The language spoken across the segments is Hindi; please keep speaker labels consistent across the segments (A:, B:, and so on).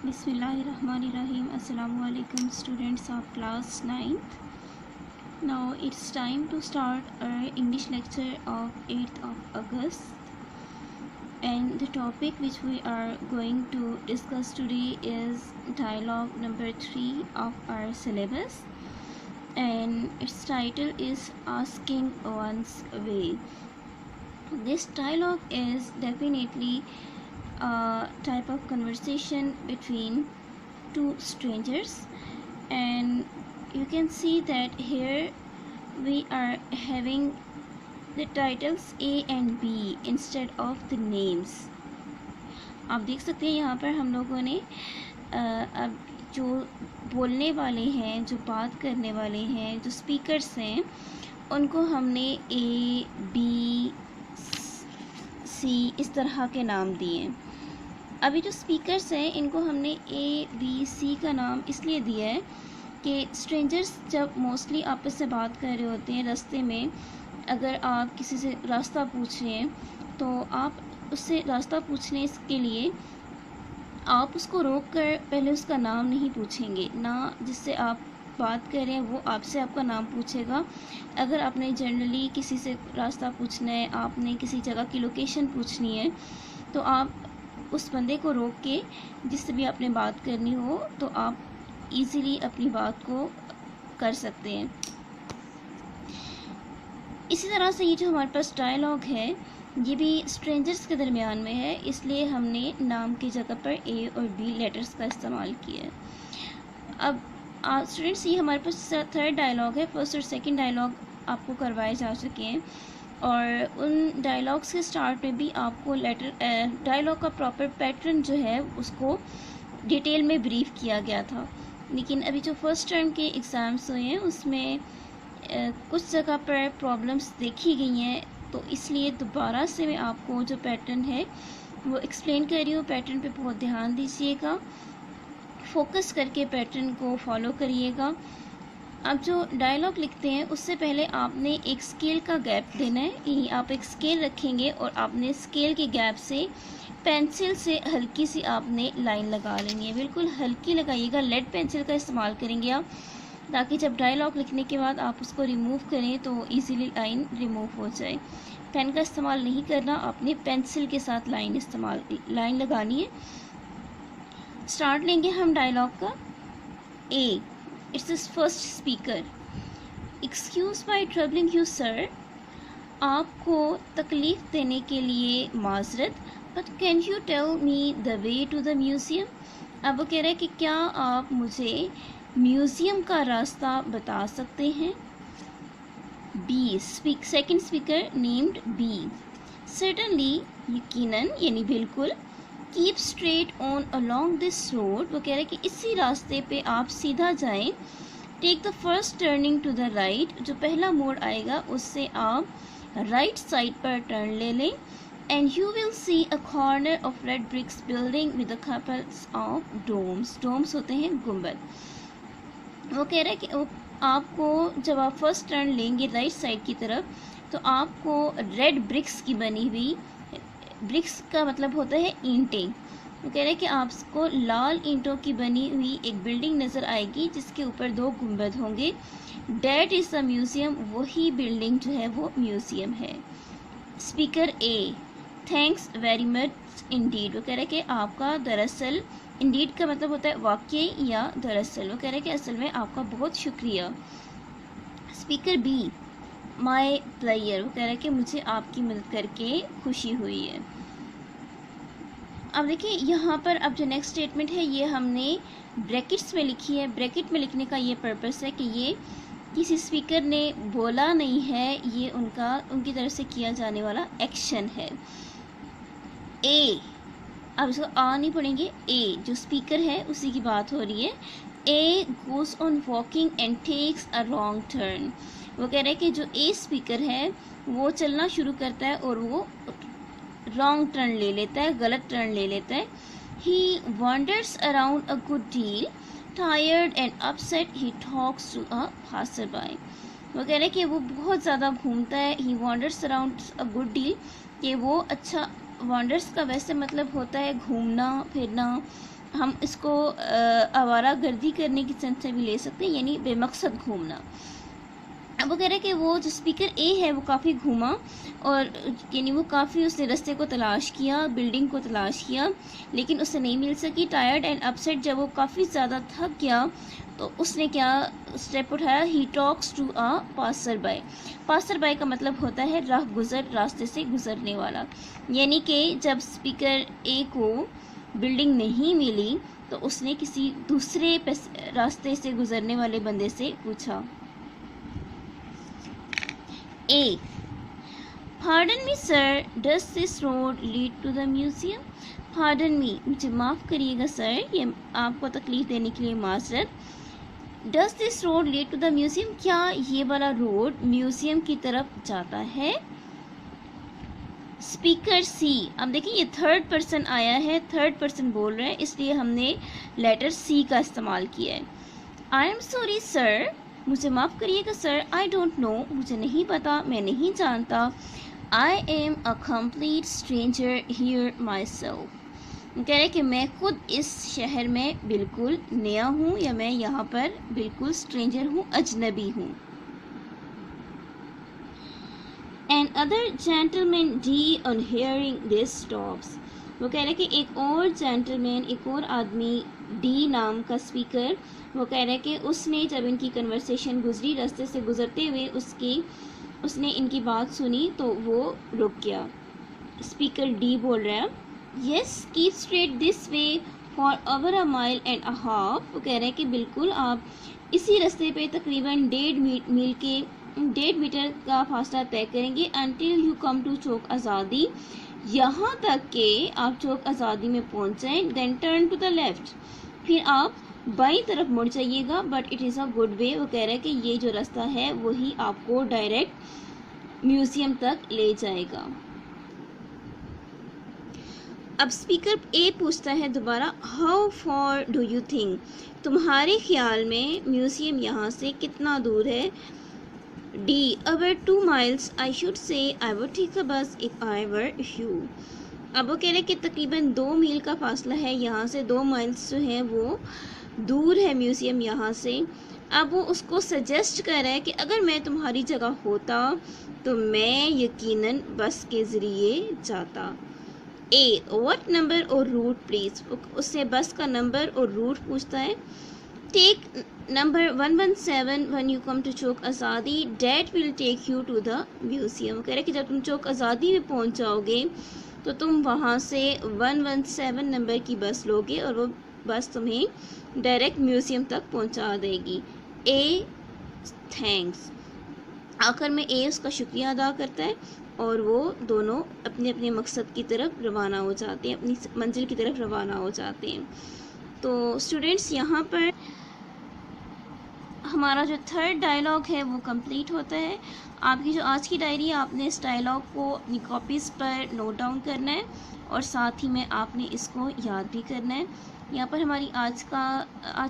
A: Bismillahirrahmanirrahim. Assalamu alaikum students of class 9th. Now it's time to start our English lecture of 8th of August. And the topic which we are going to discuss today is dialogue number 3 of our syllabus. And its title is Asking One's Way. This dialogue is definitely a type of conversation between two strangers, and you can see that here we are having the titles A and B instead of the names. आप देख सकते हैं यहाँ पर हम लोगों ने अब जो बोलने वाले हैं, जो बात करने वाले हैं, जो स्पीकर्स हैं, उनको हमने A, B, C इस तरह के नाम दिए। अभी जो स्पीकर्स हैं इनको हमने A, B, C का नाम इसलिए दिया है कि स्ट्रेंजर्स जब मोस्टली आपस से बात कर रहे होते हैं रास्ते में, अगर आप किसी से रास्ता पूछ रहे हैं तो आप उससे रास्ता पूछने के लिए आप उसको रोक कर पहले उसका नाम नहीं पूछेंगे, ना जिससे आप बात कर रहे हैं वो आपसे आपका नाम पूछेगा। अगर आपने जनरली किसी से रास्ता पूछना है, आपने किसी जगह की लोकेशन पूछनी है, तो आप उस बंदे को रोक के जिससे भी आपने बात करनी हो तो आप इजीली अपनी बात को कर सकते हैं। इसी तरह से ये जो हमारे पास डायलॉग है ये भी स्ट्रेंजर्स के दरमियान में है, इसलिए हमने नाम की जगह पर ए और बी लेटर्स का इस्तेमाल किया है। अब स्टूडेंट्स ये हमारे पास थर्ड डायलॉग है। फर्स्ट और सेकंड डायलॉग आपको करवाए जा चुके हैं और उन डायलॉग्स के स्टार्ट में भी आपको लेटर डायलॉग का प्रॉपर पैटर्न जो है उसको डिटेल में ब्रीफ किया गया था। लेकिन अभी जो फर्स्ट टर्म के एग्ज़ाम्स हुए हैं उसमें कुछ जगह पर प्रॉब्लम्स देखी गई हैं, तो इसलिए दोबारा से मैं आपको जो पैटर्न है वो एक्सप्लेन कर रही हूँ। पैटर्न पे बहुत ध्यान दीजिएगा, फोकस करके पैटर्न को फॉलो करिएगा। अब जो डायलॉग लिखते हैं उससे पहले आपने एक स्केल का गैप देना है। यही आप एक स्केल रखेंगे और आपने स्केल के गैप से पेंसिल से हल्की सी आपने लाइन लगा लेनी है। बिल्कुल हल्की लगाइएगा, लेड पेंसिल का इस्तेमाल करेंगे आप, ताकि जब डायलॉग लिखने के बाद आप उसको रिमूव करें तो इजीली लाइन रिमूव हो जाए। पेन का इस्तेमाल नहीं करना, आपने पेंसिल के साथ लाइन लगानी है। स्टार्ट लेंगे हम डायलॉग का। A, it's this first speaker. Excuse my troubling you sir, आपको तकलीफ़ देने के लिए माजरत, but can you tell me the way to the museum. अब वो कह रहे हैं कि क्या आप मुझे म्यूज़ियम का रास्ता बता सकते हैं। B, second speaker named B. Certainly, यकीनन यानी बिल्कुल। Keep straight on along this road, वो कह रहे हैं कि इसी रास्ते पे आप सीधा जाएं। Take the first turning to the right, जो पहला मोड़ आएगा उससे आप राइट साइड पर टर्न ले लें। And you will see a corner of red bricks building with a couples of domes. Domes होते हैं गुंबद। वो कह रहे हैं कि आपको जब आप फर्स्ट टर्न लेंगे राइट साइड की तरफ तो आपको रेड ब्रिक्स की बनी हुई, ब्रिक्स का मतलब होता है ईंटें, वो कह रहे हैं कि आपको लाल ईंटों की बनी हुई एक बिल्डिंग नज़र आएगी जिसके ऊपर 2 गुंबद होंगे। डैट इज़ द म्यूज़ियम, वही बिल्डिंग जो है वो म्यूज़ियम है। स्पीकर ए, थैंक्स वेरी मच इंडीड, वो कह रहे हैं कि आपका दरअसल, इंडीड का मतलब होता है वाकई या दरअसल, वो कह रहे हैं कि असल में आपका बहुत शुक्रिया। स्पीकर बी, माई प्लेयर, वो कह रहे हैं कि मुझे आपकी मदद करके खुशी हुई है। अब देखिए यहाँ पर अब जो नेक्स्ट स्टेटमेंट है ये हमने ब्रैकेट्स में लिखी है। ब्रैकेट में लिखने का ये पर्पस है कि ये किसी स्पीकर ने बोला नहीं है, ये उनकी तरफ से किया जाने वाला एक्शन है। ए, अब इसको आ नहीं पढ़ेंगे, ए जो स्पीकर है उसी की बात हो रही है। He goes on walking and takes a wrong turn, वो कह रहे हैं कि जो ए स्पीकर है वो चलना शुरू करता है और वो रॉन्ग टर्न ले लेता है, गलत टर्न ले लेता है। He wanders around a good deal, tired and upset he talks to a passer by, वो कह रहे हैं कि वो बहुत ज़्यादा घूमता है। He wanders around a good deal, कि वो अच्छा, वॉन्डर्स का वैसे मतलब होता है घूमना फिरना, हम इसको आवारागर्दी करने की सेंस से भी ले सकते हैं, यानी बेमकसद घूमना। अब वो कह रहे हैं कि वो जो स्पीकर ए है वो काफ़ी घूमा और यानी वो काफ़ी उसने रास्ते को तलाश किया, बिल्डिंग को तलाश किया, लेकिन उसे नहीं मिल सकी। टायर्ड एंड अपसेट, जब वो काफ़ी ज़्यादा थक गया तो उसने क्या स्टेप उठाया, he talks to a passer by. Passer by का मतलब होता है राह गुज़र, रास्ते से गुज़रने वाला। यानी कि जब स्पीकर ए को बिल्डिंग नहीं मिली तो उसने किसी दूसरे रास्ते से गुज़रने वाले बंदे से पूछा। A. Pardon me, sir. Does this road lead to the museum? Pardon me. मुझे माफ़ करिएगा सर, ये आपको तकलीफ़ देने के लिए माजरत। Does this road lead to the museum? क्या ये वाला रोड म्यूज़ियम की तरफ जाता है? स्पीकर सी, अब देखिए ये थर्ड पर्सन आया है, थर्ड पर्सन बोल रहे हैं, इसलिए हमने लेटर सी का इस्तेमाल किया है। आई एम सॉरी सर, मुझे माफ़ करिएगा सर। आई डोंट नो, मुझे नहीं पता, मैं नहीं जानता। I am a complete stranger here my self, कह रहे कि मैं खुद इस शहर में बिल्कुल नया हूँ, या मैं यहाँ पर बिल्कुल स्ट्रेंजर हूँ, अजनबी हूँ। And other gentleman D on hearing this stops, वो कह रहे कि एक और जेंटलमैन, एक और आदमी, डी नाम का स्पीकर, वो कह रहे हैं कि उसने जब इनकी कन्वर्सेशन गुजरी, रास्ते से गुजरते हुए उसने इनकी बात सुनी तो वो रुक गया। स्पीकर डी बोल रहा है, yes keep straight this way for over a mile and a half, वो कह रहे हैं कि बिल्कुल आप इसी रास्ते पे तकरीबन 1.5 मीटर का फासला तय करेंगे, until you come to Chowk आज़ादी, यहाँ तक कि आप चौक आज़ादी में पहुँच जाएं। Then turn to the left, फिर आप बाईं तरफ मुड़ जाइएगा, but it is a good way, वो कह रहा है कि ये जो रास्ता है वही आपको डायरेक्ट म्यूज़ियम तक ले जाएगा। अब स्पीकर ए पूछता है दोबारा, how for do you think, तुम्हारे ख्याल में म्यूज़ियम यहाँ से कितना दूर है? D, about 2 miles, I should say I would take a बस इफ आई वर यू। अब वो कह रहे कि तकरीबन 2 मील का फासला है यहाँ से, 2 माइल्स जो है वो दूर है म्यूज़ियम यहाँ से। अब वो उसको सजेस्ट कर रहा है कि अगर मैं तुम्हारी जगह होता तो मैं यकीनन बस के ज़रिए जाता। ए, व्हाट नंबर और रूट प्लीज़, उससे बस का नंबर और रूट पूछता है। Take number 117 when you come to Chowk Azadi, that will take you to the museum. कह रहे कि जब तुम चौक आज़ादी में पहुँच जाओगे तो तुम वहाँ से 117 नंबर की बस लोगे और वो बस तुम्हें डायरेक्ट म्यूज़ियम तक पहुँचा देगी। ए, थैंक्स। आखिर में ए उसका शुक्रिया अदा करता है और वो दोनों अपने अपने मकसद की तरफ रवाना हो जाते हैं, अपनी मंजिल की तरफ रवाना हो जाते हैं। तो स्टूडेंट्स, यहाँ पर हमारा जो थर्ड डायलॉग है वो कंप्लीट होता है। आपकी जो आज की डायरी है, आपने इस डायलॉग को अपनी कॉपीज़ पर नोट डाउन करना है और साथ ही में आपने इसको याद भी करना है। यहाँ पर हमारी आज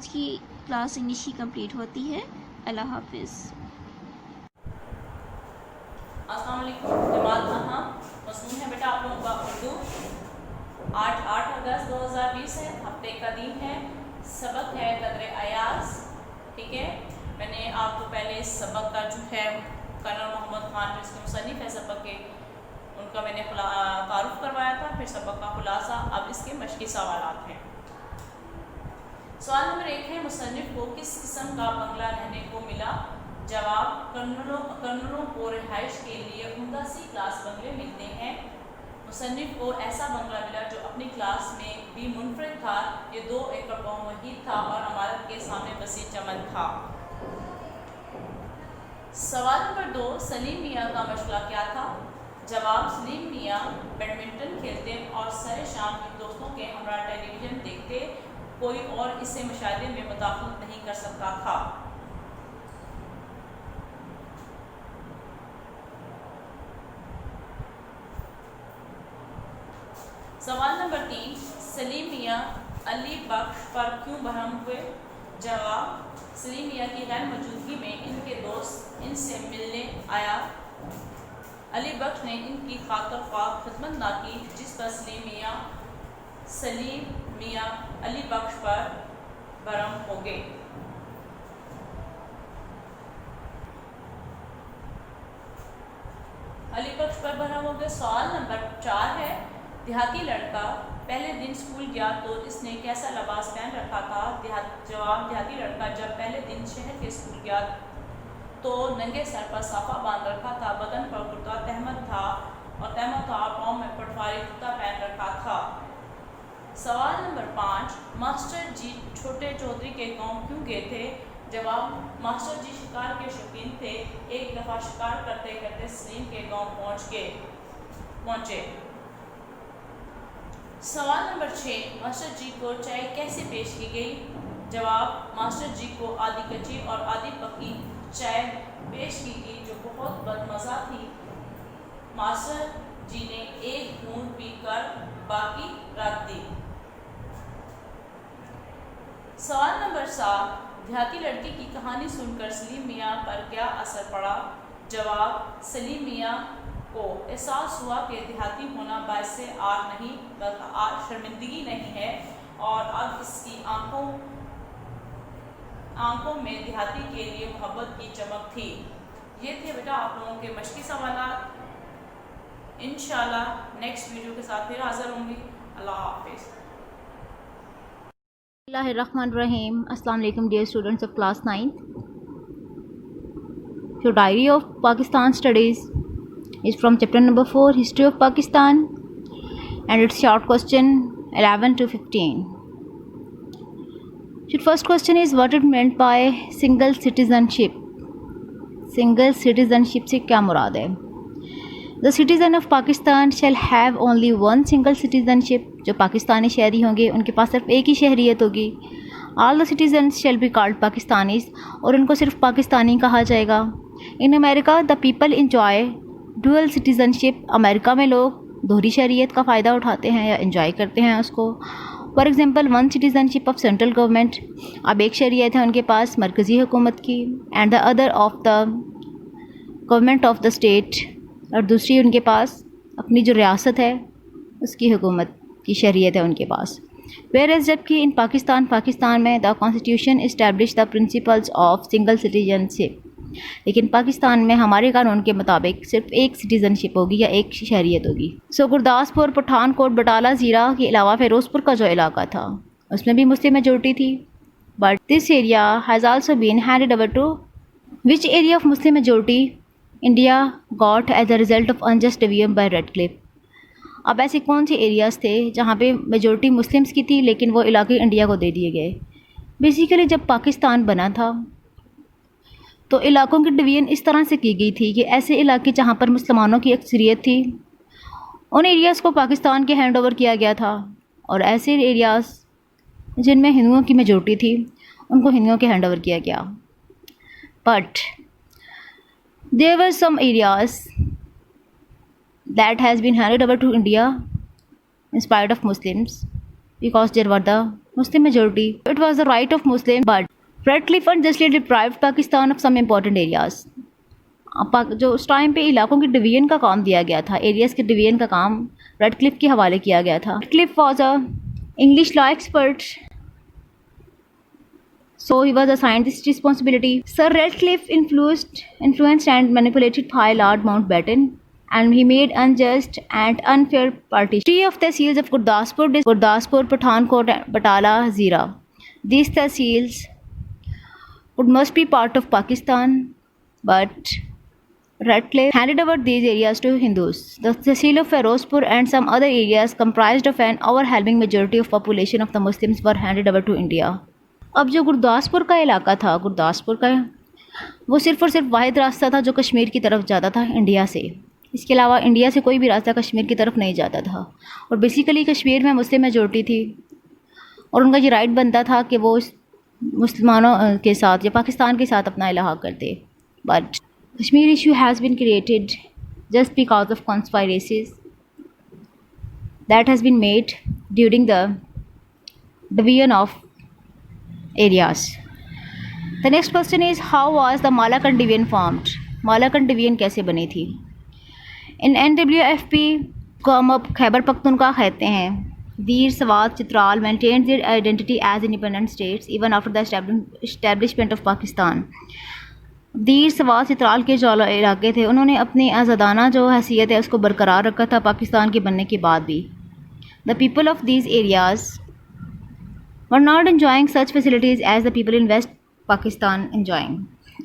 A: की क्लास इंग्लिश की कंप्लीट होती है। अल्लाह हाफिज़।
B: अस्सलाम वालेकुम जमात, कहाँ मसनून है बेटा आप लोगों का उर्दू। 8 अगस्त 2020 है, हफ्ते का दिन है, सबक है कदर अयाज। ठीक है, मैंने आपको पहले इस सबक का जो है कर्नल मोहम्मद खान जो इसके मुसन्निफ़ है सबक के, उनका मैंने तारुफ करवाया था, फिर सबक का खुलासा। अब इसके मशक़ी सवाल हैं। सवाल नंबर 1 है, मुसन्निफ़ को किस किस्म का बंगला रहने को मिला? जवाब, कर्नलों को रिहाइश के लिए उम्दा सी क्लास बंगले मिलते हैं। मुसन्निफ़ को ऐसा बंगला मिला जो अपनी क्लास में भी मुनफरिद था। ये 2 एकड़ वहीद था और इमारत के सामने बसी चमन था। सवाल नंबर 2, सलीम मियाँ का मशगला क्या था? जवाब, सलीम मियाँ बैडमिंटन खेलते और सरे शाम दोस्तों के हमरा टेलीविज़न देखते, कोई और इससे मुशाहिदे में मुदाखलत नहीं कर सकता था। सवाल नंबर 3, सलीम मियाँ अली बख्श पर क्यों बहम हुए? जवाब, सलीम मियाँ की गैर मौजूदगी में इनके दोस्त इनसे मिलने आया। अली बख्श ने इनकी खातर ख्वाह खिदमत ना की, जिस पर सलीम मियाँ सलीम मियाँ अली बख्श पर बरम हो गए। अली बख्श पर बरम हो गए। सवाल नंबर 4 है, देहाती लड़का पहले दिन स्कूल गया तो इसने कैसा लिबास पहन रखा था? जवाब, देहाती लड़का जब पहले दिन शहर के स्कूल गया तो नंगे सर पर साफा बांध रखा था, बदन पर कुर्ता तहमद था और पाँव में पटवारी जूता पहन रखा था। सवाल नंबर 5, मास्टर जी छोटे चौधरी के गांव क्यों गए थे? जवाब, मास्टर जी शिकार के शौकीन थे। एक दफ़ा शिकार करते करते सलीम के गांव पहुंचे। सवाल नंबर 6, मास्टर जी को चाय कैसे पेश की गई? जवाब, मास्टर जी को आधी कच्ची और आधी पकी चाय पेश की गई जो बहुत बदमज़ा थी। मास्टर जी ने एक घूंट पीकर बाकी रख दी। सवाल नंबर 7, देहाती लड़की की कहानी सुनकर सलीम मियाँ पर क्या असर पड़ा? जवाब, सलीम मियाँ को एहसास हुआ कि देहाती होना बायस आर नहीं बल्कि आर शर्मिंदगी नहीं है और अब इसकी आंखों में देहाती के लिए मोहब्बत की चमक थी। ये थे बेटा आप लोगों के मश्की सवालात। इंशाल्लाह नेक्स्ट वीडियो के साथ फिर हाजिर होंगी। अल्लाह हाफिज़।
C: Bismillahirrahmanirrahim. Assalamu alaikum dear students of class 9th. Your diary of Pakistan studies is from chapter number 4, History of Pakistan, and its short question 11 to 15. Your first question is what it meant by single citizenship. Single citizenship से क्या मुराद है? The citizen of Pakistan shall have only one single citizenship. जो पाकिस्तानी शहरी होंगे उनके पास सिर्फ एक ही शहरियत होगी. All the citizens shall be called Pakistanis और उनको सिर्फ पाकिस्तानी कहा जाएगा. In America the people enjoy dual citizenship. America में लोग दोहरी शहरियत का फ़ायदा उठाते हैं या enjoy करते हैं उसको. For example one citizenship of central government. अब एक शहरियत है उनके पास मरकज़ी हुकूमत की and the other of the government of the state, और दूसरी उनके पास अपनी जो रियासत है उसकी हुकूमत की शहरियत है उनके पास. वेयर एज जबकि इन पाकिस्तान में the constitution establish the principles of single citizenship. लेकिन पाकिस्तान में हमारे कानून के मुताबिक सिर्फ एक सिटीज़नशिप होगी या एक शहरियत होगी. सो गुरदासपुर, पठानकोट, बटाला, ज़ीरा के अलावा फ़िरोज़पुर का जो इलाका था उसमें भी मुस्लिम मेजोरिटी थी. But this area has also been handed over to which area of Muslim majority India got as a result of unjust division by Radcliffe. अब ऐसे कौन से एरियाज़ थे जहाँ पे मेजोरिटी मुस्लिम्स की थी लेकिन वो इलाके इंडिया को दे दिए गए? बेसिकली जब पाकिस्तान बना था तो इलाकों की डिवीज़न इस तरह से की गई थी कि ऐसे इलाके जहाँ पर मुसलमानों की अक्सरियत थी उन एरियाज़ को पाकिस्तान के हैंड ओवर किया गया था, और ऐसे एरियाज़ जिनमें हिंदुओं की मेजोरिटी थी उनको हिंदुओं के हैंड ओवर किया गया. But there were some areas that has been handed over to India in spite of Muslims because there were the Muslim majority. It was the right of Muslims, but Redcliffe unjustly deprived Pakistan of some important areas. जो उस टाइम पे इलाकों की डिवीज़न का काम दिया गया था, एरियाज़ के डिवीज़न का काम रेडक्लिफ के हवाले किया गया था. Radcliffe was a English law expert, so he was assigned this responsibility. Sir Redcliffe influenced and manipulated High Lord Mountbatten, and he made unjust and unfair partition. Three of tehsils of Gurdaspur, Pathankot, Batala, Zira. These tehsils must be part of Pakistan, but Redcliffe handed over these areas to Hindus. The tehsil of Ferozpur and some other areas comprised of an overwhelming majority of population of the Muslims were handed over to India. अब जो गुरदासपुर का इलाका था, गुरदासपुर का वो सिर्फ़ और सिर्फ वाहिद रास्ता था जो कश्मीर की तरफ जाता था इंडिया से. इसके अलावा इंडिया से कोई भी रास्ता कश्मीर की तरफ नहीं जाता था, और बेसिकली कश्मीर में मुस्लिम मेजोरिटी थी और उनका ये राइट बनता था कि वो मुसलमानों के साथ या पाकिस्तान के साथ अपना इलाहा करते. But Kashmir issue has been created just because of conspiracies that has been made during the division of areas. The next question is how was the Malakand division formed. Malakand division कैसे बनी थी? इन NWFP को हम अब खैबर पख्तूनख्वा कहते हैं. Veer, Swat, Chitral maintained their identity as independent states even after the establishment of Pakistan. दीर सवात चित्राल के जो इलाके थे उन्होंने अपनी आज़ादाना जो हैसियत है उसको बरकरार रखा था पाकिस्तान के बनने के बाद भी. The people of these areas were not enjoying such facilities as the people in West Pakistan enjoying.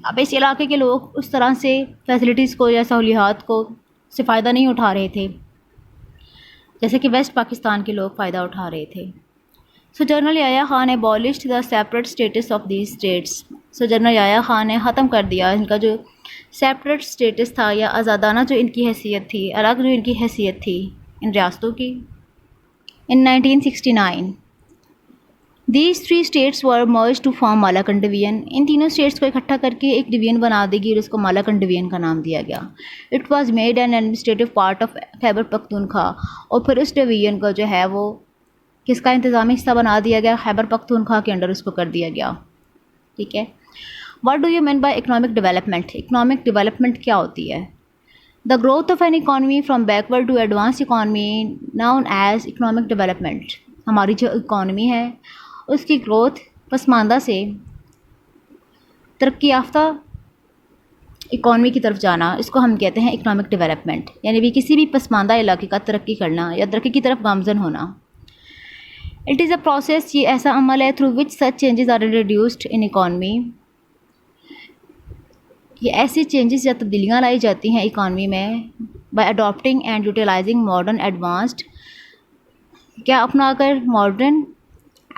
C: अब इस इलाके के लोग उस तरह से फैसिलिटीज़ को या सहूलियात को से फ़ायदा नहीं उठा रहे थे जैसे कि वेस्ट पाकिस्तान के लोग फ़ायदा उठा रहे थे. सो जनरल याया ख़ान ने abolished the separate status of these states. So general Yahya Khan ने ख़त्म कर दिया इनका जो सेपरेट स्टेटस था या आज़ादाना जो इनकी हैसियत थी, अलग जो इनकी हैसियत थी इन रियासतों की. In 1969 these 3 states were merge to form Malakand division. इन तीनों स्टेट्स को इकट्ठा करके एक डिवीजन बना देगी और उसको मालाकंड डिवीजन का नाम दिया गया. It was made an administrative part of Khyber Pakhtunkhwa. और फिर उस डिवीजन को जो है वो किसका इंतज़ामी हिस्सा बना दिया गया, खैबर पख्तूनख्वा के अंडर उसको कर दिया गया. ठीक है. What do you mean by economic development. Economic development क्या होती है? The growth of an economy from backward to advance economy known as economic development. हमारी जो इकॉनमी है उसकी ग्रोथ पसमानदा से तरक्की याफ्ता इकॉनमी की तरफ जाना, इसको हम कहते हैं इकोनॉमिक डेवलपमेंट. यानी भी किसी भी पसमानदा इलाके का तरक्की करना या तरक्की की तरफ गामजन होना. इट इज़ अ प्रोसेस, ये ऐसा अमल है through which such changes are introduced in economy. ये ऐसी चेंजेस या तब्दीलियाँ लाई जाती हैं इकॉनमी में by adopting and utilising modern advanced, क्या अपनाकर modern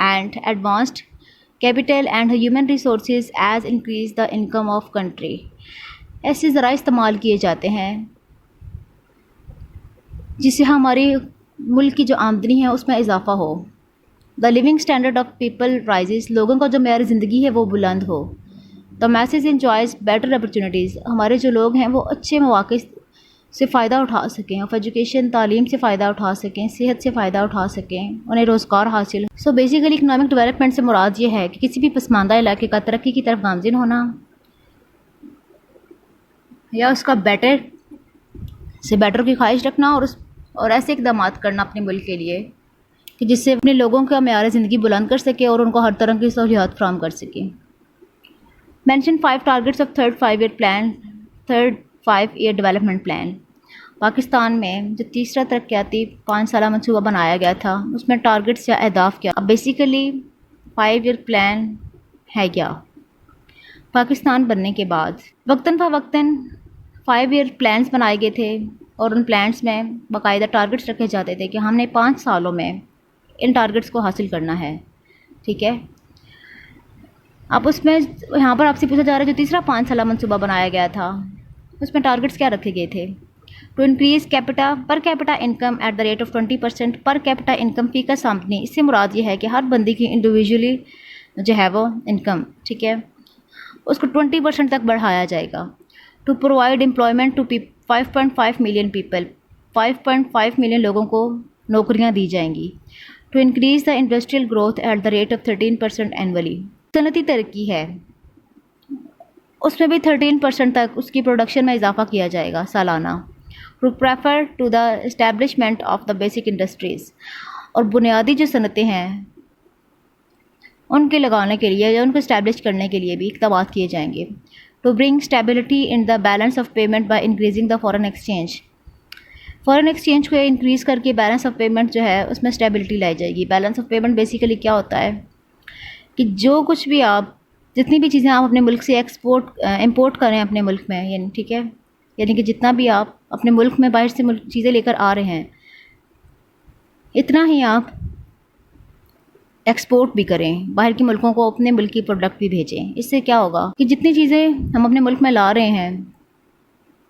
C: and advanced capital and human resources as increase the income of country. ऐसे ज़रा इस्तेमाल किए जाते हैं जिससे हमारी मुल्क की जो आमदनी है उसमें इजाफ़ा हो. The living standard of people rises. लोगों का जो मेयार ज़िंदगी है वो बुलंद हो. The masses enjoys better opportunities. हमारे जो लोग हैं वो अच्छे मौक़े से फ़ायदा उठा सकें, ऑफ एजुकेशन तालीम से फ़ायदा उठा सकें, सेहत से फ़ायदा उठा सकें, उन्हें रोज़गार हासिल. सो बेसिकली इकनॉमिक डेवलपमेंट से मुराद ये है कि किसी भी पसमानदा इलाके का तरक्की की तरफ गामज़िन होना या उसका बेटर से बेटर की ख्वाहिश रखना और ऐसे इकदाम करना अपने मुल्क के लिए कि जिससे अपने लोगों का मेयार ज़िंदगी बुलंद कर सके और उनको हर तरह की सहूलियात फराहम कर सके. Mention 5 targets of third 5 year development plan. Pakistan में जो तीसरा तरक्याती 5 साला मनसूबा बनाया गया था उसमें टारगेट्स या अहदाफ क्या. अब बेसिकली 5 ईयर प्लान है क्या. पाकिस्तान बनने के बाद वक्तन फ़वक्तन 5 ईयर प्लान्स बनाए गए थे और उन प्लान्स में बाकायदा टारगेट्स रखे जाते थे कि हमने 5 सालों में इन टारगेट्स को हासिल करना है. ठीक है. अब उसमें यहाँ पर आपसे पूछा जा रहा है जो तीसरा 5 साला मनसूबा बनाया गया था उसमें टारगेट्स क्या रखे गए थे. To increase per capita income at the rate of 20%. Per capita income फी का सामने, इससे मुराद ये है कि हर बंदी की इंडिविजुअली जो है वो इनकम, ठीक है, उसको 20% तक बढ़ाया जाएगा. To provide employment to 5.5 million people. 5.5 million लोगों को नौकरियाँ दी जाएंगी. To increase the industrial growth at the rate of 13% annually. सनती तरक्की है उसमें भी 13% तक उसकी प्रोडक्शन में इजाफा किया जाएगा सालाना. To prefer to the establishment of the basic industries. और बुनियादी जो सनतें हैं उनके लगाने के लिए या उनको इस्टेब्लिश करने के लिए भी इक़दाम किए जाएंगे. To bring stability in the balance of payment by increasing the foreign exchange. Foreign exchange को इंक्रीज़ करके बैलेंस ऑफ पेमेंट जो है उसमें स्टेबिलिटी लाई जाएगी. बैलेंस ऑफ पेमेंट बेसिकली क्या होता है कि जो कुछ भी आप जितनी भी चीज़ें आप अपने मुल्क से इंपोर्ट करें अपने मुल्क में, यानी ठीक है, यानी कि जितना भी आप अपने मुल्क में बाहर से चीज़ें लेकर आ रहे हैं इतना ही आप एक्सपोर्ट भी करें, बाहर के मुल्कों को अपने मुल्क की प्रोडक्ट भी भेजें. इससे क्या होगा कि जितनी चीज़ें हम अपने मुल्क में ला रहे हैं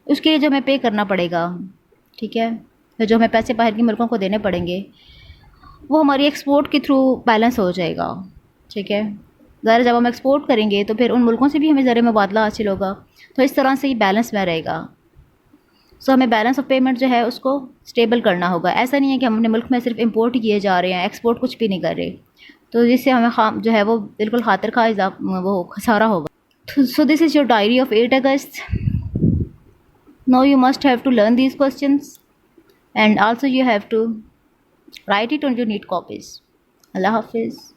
C: उसके लिए जो हमें पे करना पड़ेगा, ठीक है, तो जो हमें पैसे बाहर के मुल्कों को देने पड़ेंगे वो हमारी एक्सपोर्ट के थ्रू बैलेंस हो जाएगा. ठीक है. ज़रा जब हम एक्सपोर्ट करेंगे तो फिर उन मुल्कों से भी हमें ज़र मुबादला हासिल होगा. तो इस तरह से ही बैलेंस में रहेगा. सो हमें बैलेंस ऑफ पेमेंट जो है उसको स्टेबल करना होगा. ऐसा नहीं है कि हम अपने मुल्क में सिर्फ इंपोर्ट ही किए जा रहे हैं, एक्सपोर्ट कुछ भी नहीं कर रहे, तो जिससे हमें जो है वो बिल्कुल खातिर खा वो खसारा होगा. So this is your diary of 8 August. Now you must have to learn these questions and also you have to Write it on your neat copies. Allah Hafiz.